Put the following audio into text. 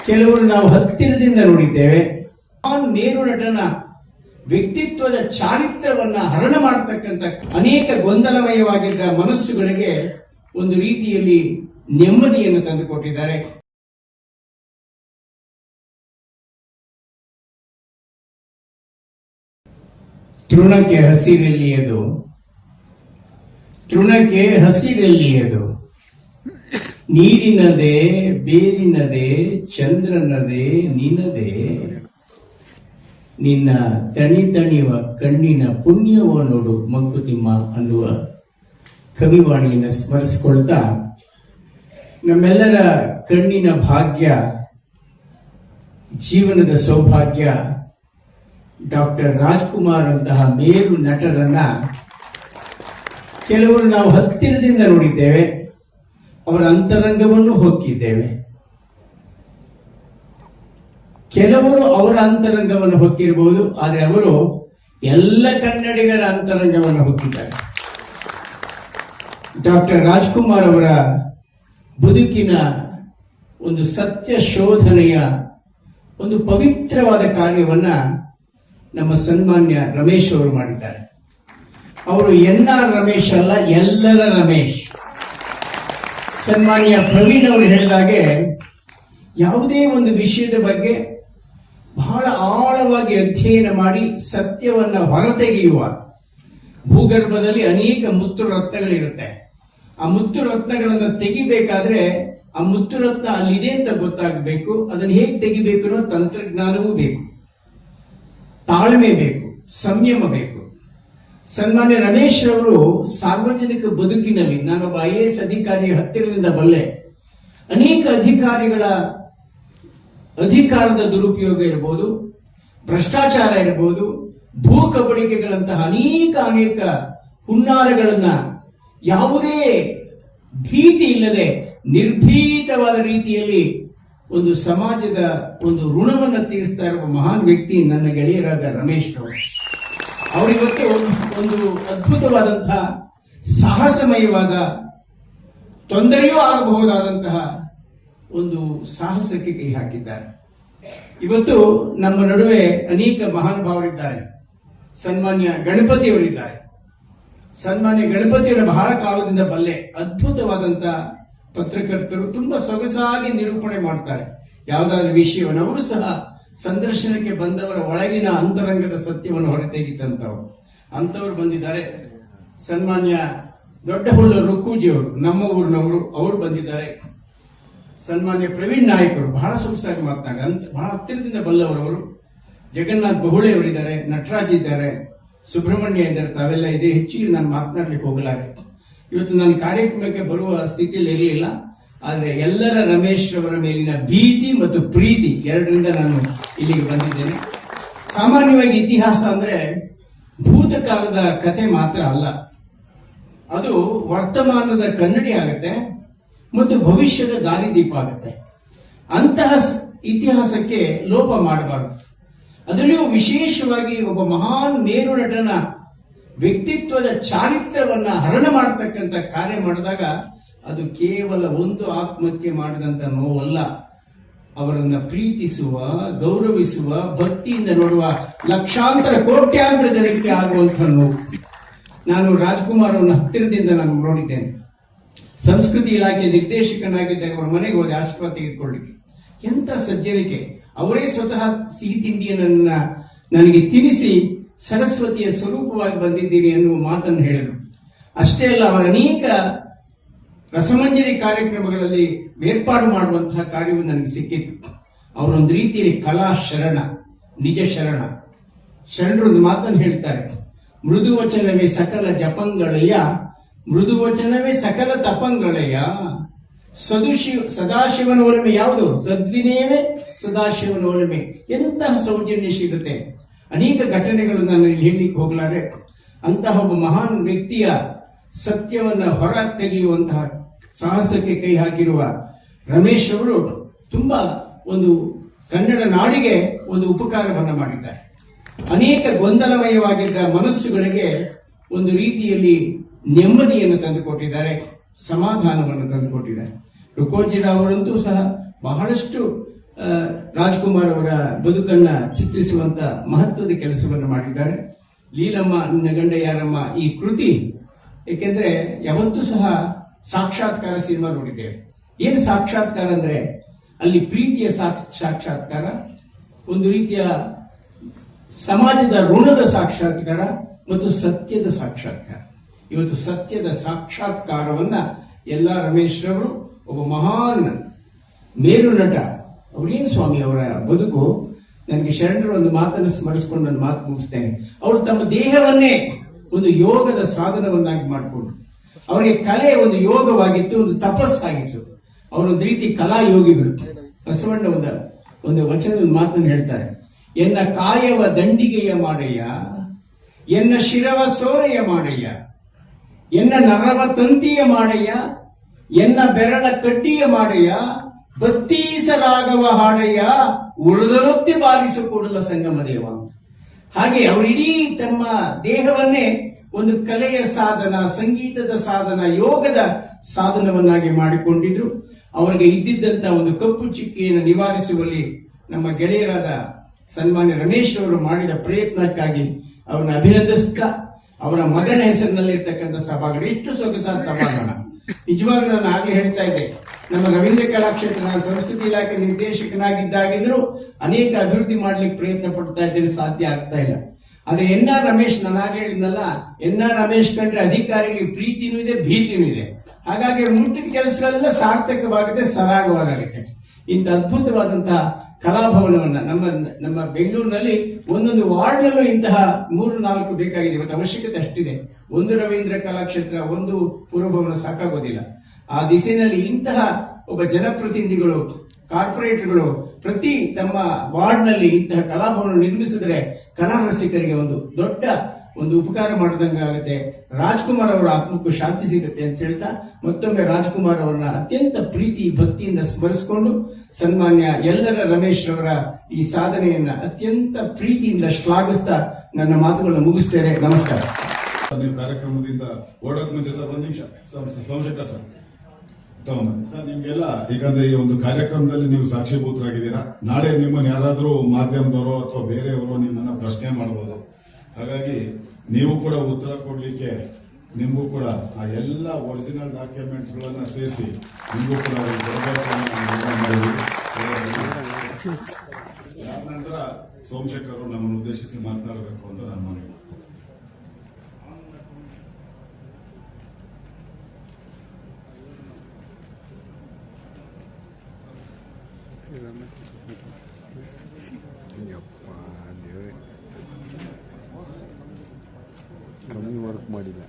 ಕೆಲವರು ನಾವು ಹತ್ತಿರದಿಂದ ನೋಡಿದ್ದೇವೆ. ಮೇರು ನಟನ ವ್ಯಕ್ತಿತ್ವದ ಚಾರಿತ್ರವನ್ನ ಹರಣ ಮಾಡತಕ್ಕಂಥ ಅನೇಕ ಗೊಂದಲಮಯವಾಗಿದ್ದ ಮನಸ್ಸುಗಳಿಗೆ ಒಂದು ರೀತಿಯಲ್ಲಿ ನೆಮ್ಮದಿಯನ್ನು ತಂದುಕೊಟ್ಟಿದ್ದಾರೆ. ತೃಣಕ್ಕೆ ಹಸಿರೆಲ್ಲಿಯದು, ತೃಣಕ್ಕೆ ಹಸಿರೆಲ್ಲಿಯದು, ನೀರಿನದೇ ಬೇರಿನದೇ ಚಂದ್ರನದೇ ನಿನದೇ, ನಿನ್ನ ತಣಿ ತಣಿವ ಕಣ್ಣಿನ ಪುಣ್ಯವೋ ನೋಡು ಮಂಕುತಿಮ್ಮ ಅನ್ನುವ ಕವಿವಾಣಿಯನ್ನು ಸ್ಮರಿಸಿಕೊಳ್ತಾ, ನಮ್ಮೆಲ್ಲರ ಕಣ್ಣಿನ ಭಾಗ್ಯ, ಜೀವನದ ಸೌಭಾಗ್ಯ ಡಾಕ್ಟರ್ ರಾಜ್ಕುಮಾರ್ ಅಂತಹ ಮೇರು ನಟರನ್ನ ಕೆಲವರು ನಾವು ಹತ್ತಿರದಿಂದ ನೋಡಿದ್ದೇವೆ, ಅವರ ಅಂತರಂಗವನ್ನು ಹೊಕ್ಕಿದ್ದೇವೆ. ಕೆಲವರು ಅವರ ಅಂತರಂಗವನ್ನು ಹೊಕ್ಕಿರಬಹುದು, ಆದರೆ ಅವರು ಎಲ್ಲ ಕನ್ನಡಿಗರ ಅಂತರಂಗವನ್ನು ಹೊಕ್ಕಿದ್ದಾರೆ. ಡಾಕ್ಟರ್ ರಾಜ್ಕುಮಾರ್ ಅವರ ಬದುಕಿನ ಒಂದು ಸತ್ಯ ಶೋಧನೆಯ ಒಂದು ಪವಿತ್ರವಾದ ಕಾರ್ಯವನ್ನ ನಮ್ಮ ಸನ್ಮಾನ್ಯ ರಮೇಶ್ ಅವರು ಮಾಡಿದ್ದಾರೆ. ಅವರು ಎನ್ಆರ್ ರಮೇಶ್ ಅಲ್ಲ, ಎಲ್ಲರ ರಮೇಶ್. ಸನ್ಮಾನ್ಯ ಪ್ರವೀಣ್ ಅವರು ಹೇಳಿದಾಗೆ, ಯಾವುದೇ ಒಂದು ವಿಷಯದ ಬಗ್ಗೆ ಬಹಳ ಆಳವಾಗಿ ಅಧ್ಯಯನ ಮಾಡಿ ಸತ್ಯವನ್ನ ಹೊರತೆಗೆಯುವ, ಭೂಗರ್ಭದಲ್ಲಿ ಅನೇಕ ಮುತ್ತು ರತ್ನಗಳಿರುತ್ತೆ. ಆ ಮುತ್ತು ರತ್ನಗಳನ್ನು ತೆಗಿಬೇಕಾದ್ರೆ ಆ ಮುತ್ತು ರತ್ನ ಅಲ್ಲಿದೆ ಅಂತ ಗೊತ್ತಾಗಬೇಕು. ಅದನ್ನು ಹೇಗೆ ತೆಗಿಬೇಕು ಅನ್ನೋ ತಂತ್ರಜ್ಞಾನವೂ ಬೇಕು, ತಾಳ್ಮೆ ಬೇಕು, ಸಂಯಮ ಬೇಕು. ಸನ್ಮಾನ್ಯ ರಮೇಶ್ ಅವರು ಸಾರ್ವಜನಿಕ ಬದುಕಿನಲ್ಲಿ, ನಾನೊಬ್ಬ IAS ಅಧಿಕಾರಿ ಹತ್ತಿರದಿಂದ ಬಲ್ಲೆ, ಅನೇಕ ಅಧಿಕಾರಿಗಳ ಅಧಿಕಾರದ ದುರುಪಯೋಗ ಇರಬಹುದು, ಭ್ರಷ್ಟಾಚಾರ ಇರಬಹುದು, ಭೂ ಕಬಳಿಕೆಗಳಂತಹ ಅನೇಕ ಹುನ್ನಾರಗಳನ್ನ ಯಾವುದೇ ಭೀತಿ ಇಲ್ಲದೆ ನಿರ್ಭೀತವಾದ ರೀತಿಯಲ್ಲಿ ಒಂದು ಸಮಾಜದ ಒಂದು ಋಣವನ್ನು ತೀರಿಸ್ತಾ ಇರುವ ಮಹಾನ್ ವ್ಯಕ್ತಿ ನನ್ನ ಗೆಳೆಯರಾದ ರಮೇಶ್ ಅವರು. ಅವರಿವತ್ತು ಒಂದು ಅದ್ಭುತವಾದಂತಹ ಸಾಹಸಮಯವಾದ, ತೊಂದರೆಯೂ ಆಗಬಹುದಾದಂತಹ ಒಂದು ಸಾಹಸಕ್ಕೆ ಕೈ ಹಾಕಿದ್ದಾರೆ. ಇವತ್ತು ನಮ್ಮ ನಡುವೆ ಅನೇಕ ಮಹಾನುಭಾವರಿದ್ದಾರೆ. ಸನ್ಮಾನ್ಯ ಗಣಪತಿಯವರಿದ್ದಾರೆ. ಸನ್ಮಾನ್ಯ ಗಣಪತಿಯವರ ಬಹಳ ಕಾಲದಿಂದ ಬಲ್ಲೆ, ಅದ್ಭುತವಾದಂತಹ ಪತ್ರಕರ್ತರು, ತುಂಬಾ ಸೊಗಸಾಗಿ ನಿರೂಪಣೆ ಮಾಡ್ತಾರೆ ಯಾವುದಾದ್ರೂ ವಿಷಯವನ್ನು. ಅವರು ಸಹ ಸಂದರ್ಶನಕ್ಕೆ ಬಂದವರ ಒಳಗಿನ ಅಂತರಂಗದ ಸತ್ಯವನ್ನು ಹೊರತೆಗಿತಂತವರು ಅಂತವರು ಬಂದಿದ್ದಾರೆ. ಸನ್ಮಾನ್ಯ ದೊಡ್ಡಹುಳ್ಳ ರುಕ್ಕೂಜಿ ಅವರು, ನಮ್ಮ ಊರಿನವರು, ಅವರು ಬಂದಿದ್ದಾರೆ. ಸನ್ಮಾನ್ಯ ಪ್ರವೀಣ್ ನಾಯಕರು ಬಹಳ ಸೊಗಸಾಗಿ ಮಾತನಾಡ, ಬಹಳ ಹತ್ತಿರದಿಂದ ಬಲ್ಲವರವರು. ಜಗನ್ನಾಥ್ ಬಹುಳೆ ಅವರಿದ್ದಾರೆ, ನಟರಾಜ್ ಇದ್ದಾರೆ, ಸುಬ್ರಹ್ಮಣ್ಯ ಇದ್ದಾರೆ. ತಾವೆಲ್ಲ ಇದೆ, ಹೆಚ್ಚಿಗೆ ನಾನು ಮಾತನಾಡ್ಲಿಕ್ಕೆ ಹೋಗಲಾರೆ. ಇವತ್ತು ನಾನು ಕಾರ್ಯಕ್ರಮಕ್ಕೆ ಬರುವ ಸ್ಥಿತಿಯಲ್ಲಿ ಇರಲಿಲ್ಲ, ಆದರೆ ಎಲ್ಲರ ರಮೇಶ್ ಅವರ ಮೇಲಿನ ಭೀತಿ ಮತ್ತು ಪ್ರೀತಿ ಎರಡರಿಂದ ನಾನು ಇಲ್ಲಿಗೆ ಬಂದಿದ್ದೇನೆ. ಸಾಮಾನ್ಯವಾಗಿ ಇತಿಹಾಸ ಅಂದ್ರೆ ಭೂತಕಾಲದ ಕಥೆ ಮಾತ್ರ ಅಲ್ಲ, ಅದು ವರ್ತಮಾನದ ಕನ್ನಡಿ ಆಗುತ್ತೆ ಮತ್ತು ಭವಿಷ್ಯದ ದಾರಿದೀಪ ಆಗುತ್ತೆ. ಅಂತಹ ಇತಿಹಾಸಕ್ಕೆ ಲೋಪ ಮಾಡಬಾರದು. ಅದರಲ್ಲಿಯೂ ವಿಶೇಷವಾಗಿ ಒಬ್ಬ ಮಹಾನ್ ಮೇರು ನಟನ ವ್ಯಕ್ತಿತ್ವದ ಚಾರಿತ್ರವನ್ನ ಹರಣ ಮಾಡತಕ್ಕಂಥ ಕಾರ್ಯ ಮಾಡಿದಾಗ ಅದು ಕೇವಲ ಒಂದು ಆತ್ಮಕ್ಕೆ ಮಾಡಿದಂತ ನೋವಲ್ಲ, ಅವರನ್ನ ಪ್ರೀತಿಸುವ, ಗೌರವಿಸುವ, ಭಕ್ತಿಯಿಂದ ನೋಡುವ ಲಕ್ಷಾಂತರ ಕೋಟ್ಯಾಂತರ ಜನಕ್ಕೆ ಆಗುವಂತಹ ನೋವು. ನಾನು ರಾಜ್ಕುಮಾರ್ ಅವರನ್ನ ಹತ್ತಿರದಿಂದ ನಾನು ನೋಡಿದ್ದೇನೆ. ಸಂಸ್ಕೃತಿ ಇಲಾಖೆ ನಿರ್ದೇಶಕನಾಗಿದ್ದಾಗ ಅವರ ಮನೆಗೆ ಹೋಗಿ ಆಶೀರ್ವಾದ ತೆಗೆದುಕೊಳ್ಳಿಕ್ಕೆ. ಎಂತ ಸಜ್ಜನಿಕೆ! ಅವರೇ ಸ್ವತಃ ಸಿಹಿ ತಿಂಡಿಯನ್ನ ನನಗೆ ತಿನ್ನಿಸಿ ಸರಸ್ವತಿಯ ಸ್ವರೂಪವಾಗಿ ಬಂದಿದ್ದೀರಿ ಎನ್ನುವ ಮಾತನ್ನು ಹೇಳಿದರು. ಅಷ್ಟೇ ಅಲ್ಲ, ಅವರ ಅನೇಕ ರಸಮಂಜರಿ ಕಾರ್ಯಕ್ರಮಗಳಲ್ಲಿ ಏರ್ಪಾಡು ಮಾಡುವಂತಹ ಕಾರ್ಯವು ನನಗೆ ಸಿಕ್ಕಿತ್ತು. ಅವರೊಂದು ರೀತಿಯಲ್ಲಿ ಕಲಾ ಶರಣ, ನಿಜ ಶರಣ. ಶರಣರು ಒಂದು ಮಾತನ್ನು ಹೇಳ್ತಾರೆ, ಮೃದು ವಚನವೇ ಸಕಲ ಜಪಂಗಳಯ್ಯ, ಮೃದು ವಚನವೇ ಸಕಲ ತಪಂಗಳಯ್ಯ. ಸದಾಶಿವನ ಒಲಮೆ ಯಾವುದು? ಸದ್ವಿನಯವೇ ಸದಾಶಿವನ ಒಲಮೆ. ಎಂತಹ ಸೌಜನ್ಯಶೀಲತೆ! ಅನೇಕ ಘಟನೆಗಳನ್ನು ನಾನು ಹೇಳಲಿಕ್ಕೆ ಹೋಗಲಾರೆ. ಅಂತಹ ಒಬ್ಬ ಮಹಾನ್ ವ್ಯಕ್ತಿಯ ಸತ್ಯವನ್ನ ಹೊರ ತೆಗೆಯುವಂತಹ ಸಾಹಸಕ್ಕೆ ಕೈ ಹಾಕಿರುವ ರಮೇಶ್ ಅವರು ತುಂಬಾ ಒಂದು ಕನ್ನಡ ನಾಡಿಗೆ ಒಂದು ಉಪಕಾರವನ್ನ ಮಾಡಿದ್ದಾರೆ. ಅನೇಕ ಗೊಂದಲಮಯವಾಗಿದ್ದ ಮನಸ್ಸುಗಳಿಗೆ ಒಂದು ರೀತಿಯಲ್ಲಿ ನೆಮ್ಮದಿಯನ್ನು ತಂದುಕೊಟ್ಟಿದ್ದಾರೆ, ಸಮಾಧಾನವನ್ನು ತಂದುಕೊಟ್ಟಿದ್ದಾರೆ. ರುಕೋಜಿರಾವ್ ಅವರಂತೂ ಸಹ ಬಹಳಷ್ಟು ರಾಜ್ಕುಮಾರ್ ಅವರ ಬದುಕನ್ನ ಚಿತ್ರಿಸುವಂತ ಮಹತ್ವದ ಕೆಲಸವನ್ನು ಮಾಡಿದ್ದಾರೆ. ಲೀಲಮ್ಮ ನಿನ್ನ ಗಂಡ ಯಾರಮ್ಮ ಈ ಕೃತಿ, ಏಕೆಂದ್ರೆ ಯಾವತ್ತೂ ಸಹ ಸಾಕ್ಷಾತ್ಕಾರ ಸಿನಿಮಾ ನೋಡಿದ್ದೇವೆ. ಏನ್ ಸಾಕ್ಷಾತ್ಕಾರ ಅಂದ್ರೆ ಅಲ್ಲಿ ಪ್ರೀತಿಯ ಸಾಕ್ಷಾತ್ಕಾರ, ಒಂದು ರೀತಿಯ ಸಮಾಜದ ಋಣದ ಸಾಕ್ಷಾತ್ಕಾರ ಮತ್ತು ಸತ್ಯದ ಸಾಕ್ಷಾತ್ಕಾರ. ಇವತ್ತು ಸತ್ಯದ ಸಾಕ್ಷಾತ್ಕಾರವನ್ನ ಎಲ್ಲ ರಮೇಶ್ ರವರು, ಒಬ್ಬ ಮಹಾನ್ ಮೇರು ನಟ, ಅವ್ರೇನ್ ಸ್ವಾಮಿ ಅವರ ಬದುಕು. ನನಗೆ ಶರಣರು ಒಂದು ಮಾತನ್ನು ಸ್ಮರಿಸಿಕೊಂಡು ನನ್ನ ಮಾತು ಮುಗಿಸ್ತೇನೆ. ಅವರು ತಮ್ಮ ದೇಹವನ್ನೇ ಒಂದು ಯೋಗದ ಸಾಧನವನ್ನಾಗಿ ಮಾಡಿಕೊಂಡ್ರು. ಅವರಿಗೆ ಕಲೆ ಒಂದು ಯೋಗವಾಗಿತ್ತು, ಒಂದು ತಪಸ್ಸಾಗಿತ್ತು. ಅವರೊಂದು ರೀತಿ ಕಲಾ ಯೋಗಿಗಳು. ಬಸವಣ್ಣ ಒಂದು ವಚನದ ಮಾತನ್ನು ಹೇಳ್ತಾರೆ, ಎನ್ನ ಕಾಯವ ದಂಡಿಗೆಯ ಮಾಡಯ್ಯ, ಎನ್ನ ಶಿರವ ಸೋರೆಯ ಮಾಡಯ್ಯ, ಎನ್ನ ನರವ ತಂತಿಯ ಮಾಡಯ್ಯ, ಎನ್ನ ಬೆರಳ ಕಡ್ಡಿಯ ಮಾಡಯ್ಯ, ಬತ್ತೀಸರಾಗವ ಹಾಡಯ್ಯ, ಉಳಿದರೊತ್ತಿ ಬಾರಿಸು ಕೂಡಲ ಸಂಗಮ ದೇವ ಅಂತ. ಹಾಗೆ ಅವರು ಇಡೀ ತಮ್ಮ ದೇಹವನ್ನೇ ಒಂದು ಕಲೆಯ ಸಾಧನ, ಸಂಗೀತದ ಸಾಧನ, ಯೋಗದ ಸಾಧನವನ್ನಾಗಿ ಮಾಡಿಕೊಂಡಿದ್ರು. ಅವರಿಗೆ ಇದ್ದಿದ್ದಂತ ಒಂದು ಕಪ್ಪು ಚಿಕ್ಕಿಯನ್ನು ನಿವಾರಿಸುವಲ್ಲಿ ನಮ್ಮ ಗೆಳೆಯರಾದ ಸನ್ಮಾನ್ಯ ರಮೇಶ್ ಅವರು ಮಾಡಿದ ಪ್ರಯತ್ನಕ್ಕಾಗಿ ಅವರನ್ನು ಅಭಿನಂದಿಸುತ್ತಾ, ಅವರ ಮಗನ ಹೆಸರಿನಲ್ಲಿರ್ತಕ್ಕಂಥ ಸಭಾಗಣ, ಎಷ್ಟು ಸೊಗಸಾದ ಸಭಾಗಣ. ನಿಜವಾಗ್ಲೂ ನಾನು ಆಗಲೇ ಹೇಳ್ತಾ ಇದ್ದೆ, ನಮ್ಮ ರವೀಂದ್ರ ಕಲಾಕ್ಷೇತ್ರ, ನಾನು ಸಂಸ್ಕೃತಿ ಇಲಾಖೆ ನಿರ್ದೇಶಕನಾಗಿದ್ದಾಗಿದ್ರು ಅನೇಕ ಅಭಿವೃದ್ಧಿ ಮಾಡ್ಲಿಕ್ಕೆ ಪ್ರಯತ್ನ ಪಡ್ತಾ ಇದ್ದೇನೆ, ಸಾಧ್ಯ ಆಗ್ತಾ ಇಲ್ಲ. ಆದ್ರೆ ಎನ್ ಆರ್ ರಮೇಶ್, ನಾನು ಆಗ ಹೇಳಿದ್ನಲ್ಲ, ಎನ್ ಆರ್ ರಮೇಶ್ ಕಂಡ್ರೆ ಅಧಿಕಾರಿಗೆ ಪ್ರೀತಿನೂ ಇದೆ, ಭೀತಿನೂ ಇದೆ. ಹಾಗಾಗಿ ಮುಟ್ಟಿದ ಕೆಲಸಗಳೆಲ್ಲ ಸಾರ್ಥಕವಾಗುತ್ತೆ, ಸರಾಗವಾಗುತ್ತೆ. ಇಂಥ ಅದ್ಭುತವಾದಂತಹ ಕಲಾಭವನವನ್ನ ನಮ್ಮ ಬೆಂಗಳೂರಿನಲ್ಲಿ ಒಂದೊಂದು ವಾರ್ಡ್ನಲ್ಲೂ ಇಂತಹ 3-4 ಬೇಕಾಗಿದೆ. ಇವತ್ತು ಅವಶ್ಯಕತೆ ಅಷ್ಟಿದೆ. ಒಂದು ರವೀಂದ್ರ ಕಲಾಕ್ಷೇತ್ರ, ಒಂದು ಪುರಭವನ ಸಾಕಾಗೋದಿಲ್ಲ. ಆ ದಿಸೆಯಲ್ಲಿ ಇಂತಹ ಒಬ್ಬ ಜನಪ್ರತಿನಿಧಿಗಳು, ಕಾರ್ಪೊರೇಟರ್ಗಳು ಪ್ರತಿ ತಮ್ಮ ವಾರ್ಡ್ನಲ್ಲಿ ಇಂತಹ ಕಲಾಭವನ ನಿರ್ಮಿಸಿದ್ರೆ ಕಲಾ ರಸಿಕರಿಗೆ ಒಂದು ದೊಡ್ಡ ಒಂದು ಉಪಕಾರ ಮಾಡಿದಂಗೆ ಆಗುತ್ತೆ. ರಾಜ್ಕುಮಾರ್ ಅವರ ಆತ್ಮಕ್ಕೂ ಶಾಂತಿ ಸಿಗುತ್ತೆ ಅಂತ ಹೇಳ್ತಾ, ಮತ್ತೊಮ್ಮೆ ರಾಜ್ಕುಮಾರ್ ಅವರನ್ನ ಅತ್ಯಂತ ಪ್ರೀತಿ ಭಕ್ತಿಯಿಂದ ಸ್ಮರಿಸಿಕೊಂಡು, ಸನ್ಮಾನ್ಯ ಎಲ್ಲರ ರಮೇಶ್ ರವರ ಈ ಸಾಧನೆಯನ್ನ ಅತ್ಯಂತ ಪ್ರೀತಿಯಿಂದ ಶ್ಲಾಘಿಸ್ತಾ ನನ್ನ ಮಾತುಗಳನ್ನು ಮುಗಿಸ್ತೇನೆ. ನಮಸ್ಕಾರ. ನೀವು ಕಾರ್ಯಕ್ರಮದಿಂದ ಓಡೋಕ್ ಮುಂಚೆ ಸರ್ ಒಂದು ನಿಮಿಷ ಸೋಮಶೇಖರ್ ಸರ್ ಸರ್, ನಿಮ್ಗೆಲ್ಲ ಯಾಕಂದ್ರೆ ಈ ಒಂದು ಕಾರ್ಯಕ್ರಮದಲ್ಲಿ ನೀವು ಸಾಕ್ಷೀಭೂತರಾಗಿದ್ದೀರಾ. ನಾಳೆ ನಿಮ್ಮನ್ನು ಯಾರಾದ್ರೂ ಮಾಧ್ಯಮದವರು ಅಥವಾ ಬೇರೆಯವರು ನಿಮ್ಮನ್ನ ಪ್ರಶ್ನೆ ಮಾಡಬಹುದು. ಹಾಗಾಗಿ ನೀವು ಕೂಡ ಉತ್ತರ ಕೊಡ್ಲಿಕ್ಕೆ ನಿಮಗೂ ಕೂಡ ಆ ಎಲ್ಲ ಒರಿಜಿನಲ್ ಡಾಕ್ಯುಮೆಂಟ್ಸ್ ಗಳನ್ನ ಸೇರಿಸಿ ನಿಮಗೂ ಕೂಡ ನಂತರ ಸೋಮಶೇಖರ್ ಅವರು ನಮ್ಮನ್ನು ಉದ್ದೇಶಿಸಿ ಮಾತನಾಡಬೇಕು ಅಂತ ನಾನು ಮನವಿ. ಕಮ್ಮಿ ವರ್ಕ್ ಮಾಡಿಲ್ಲ.